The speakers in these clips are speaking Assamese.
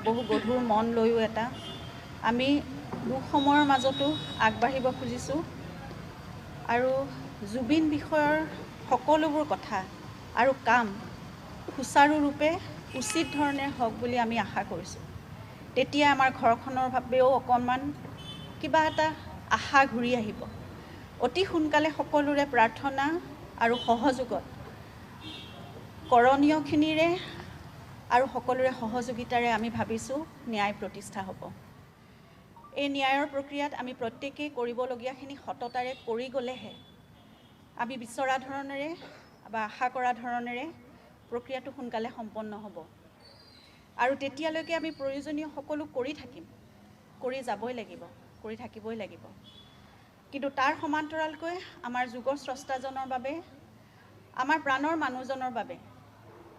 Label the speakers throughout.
Speaker 1: বহু গধুৰ মন লৈও এটা আমি দুখ সময়ৰ মাজতো আগবাঢ়িব খুজিছোঁ আৰু জুবিন বিষয়ৰ সকলোবোৰ কথা আৰু কাম সুচাৰুৰূপে উচিত ধৰণে হওক বুলি আমি আশা কৰিছোঁ। তেতিয়া আমাৰ ঘৰখনৰ বাবেও অকণমান কিবা এটা আশা ঘূৰি আহিব। অতি সোনকালে সকলোৰে প্ৰাৰ্থনা আৰু সহযোগত কৰণীয়খিনিৰে আৰু সকলোৰে সহযোগিতাৰে আমি ভাবিছোঁ ন্যায় প্ৰতিষ্ঠা হ'ব। এই ন্যায়ৰ প্ৰক্ৰিয়াত আমি প্ৰত্যেকেই কৰিবলগীয়াখিনি সততাৰে কৰি গ'লেহে আমি বিচৰা ধৰণেৰে বা আশা কৰা ধৰণেৰে প্ৰক্ৰিয়াটো সোনকালে সম্পন্ন হ'ব। আৰু তেতিয়ালৈকে আমি প্ৰয়োজনীয় সকলো কৰি থাকিম, কৰি যাবই লাগিব, কৰি থাকিবই লাগিব। কিন্তু তাৰ সমান্তৰালকৈ আমাৰ যুগৰ স্ৰষ্টাজনৰ বাবে, আমাৰ প্ৰাণৰ মানুহজনৰ বাবে,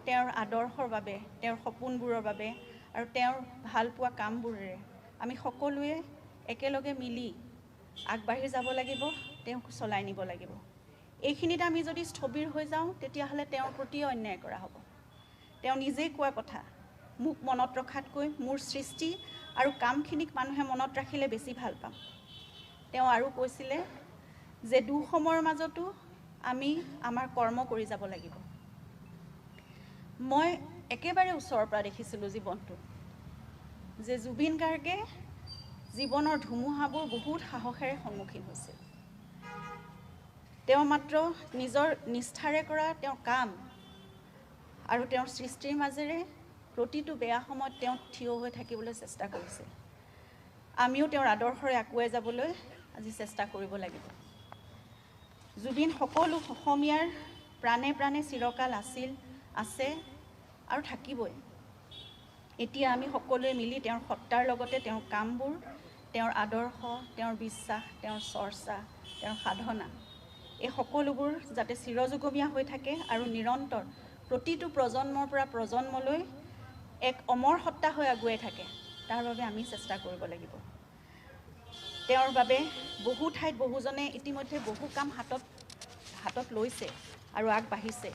Speaker 1: তেওঁৰ আদৰ্শৰ বাবে, তেওঁৰ সপোনবোৰৰ বাবে আৰু তেওঁৰ ভাল পোৱা কামবোৰেৰে আমি সকলোৱে একেলগে মিলি আগবাঢ়ি যাব লাগিব, তেওঁক চলাই নিব লাগিব। এইখিনিত আমি যদি স্থবিৰ হৈ যাওঁ তেতিয়াহ'লে তেওঁৰ প্ৰতিও অন্যায় কৰা হ'ব। তেওঁ নিজেই কোৱা কথা, মোক মনত ৰখাতকৈ মোৰ সৃষ্টি আৰু কামখিনিক মানুহে মনত ৰাখিলে বেছি ভাল পাম। তেওঁ আৰু কৈছিলে যে দুঃসময়ৰ মাজতো আমি আমাৰ কৰ্ম কৰি যাব লাগিব। মই একেবাৰে ওচৰৰ পৰা দেখিছিলোঁ জীৱনটো যে জুবিন গাৰ্গে জীৱনৰ ধুমুহাবোৰ বহুত সাহসেৰে সন্মুখীন হৈছিল। তেওঁ মাত্ৰ নিজৰ নিষ্ঠাৰে কৰা তেওঁৰ কাম আৰু তেওঁৰ সৃষ্টিৰ মাজেৰে প্ৰতিটো বেয়া সময়ত তেওঁ থিয় হৈ থাকিবলৈ চেষ্টা কৰিছিল। আমিও তেওঁৰ আদৰ্শৰে আগুৱাই যাবলৈ আজি চেষ্টা কৰিব লাগিব। জুবিন সকলো অসমীয়াৰ প্ৰাণে প্ৰাণে চিৰকাল আছিল, আছে আৰু থাকিবই। এতিয়া আমি সকলোৱে মিলি তেওঁৰ সত্তাৰ লগতে তেওঁৰ কামবোৰ, তেওঁৰ আদৰ্শ, তেওঁৰ বিশ্বাস, তেওঁৰ চৰ্চা, তেওঁৰ সাধনা, এই সকলোবোৰ যাতে চিৰযুগমীয়া হৈ থাকে আৰু নিৰন্তৰ প্ৰতিটো প্ৰজন্মৰ পৰা প্ৰজন্মলৈ এক অমৰ সত্তা হৈ আগুৱাই থাকে, তাৰ বাবে আমি চেষ্টা কৰিব লাগিব। তেওঁৰ বাবে বহু ঠাইত বহুজনে ইতিমধ্যে বহু কাম হাতত লৈছে আৰু আগবাঢ়িছে।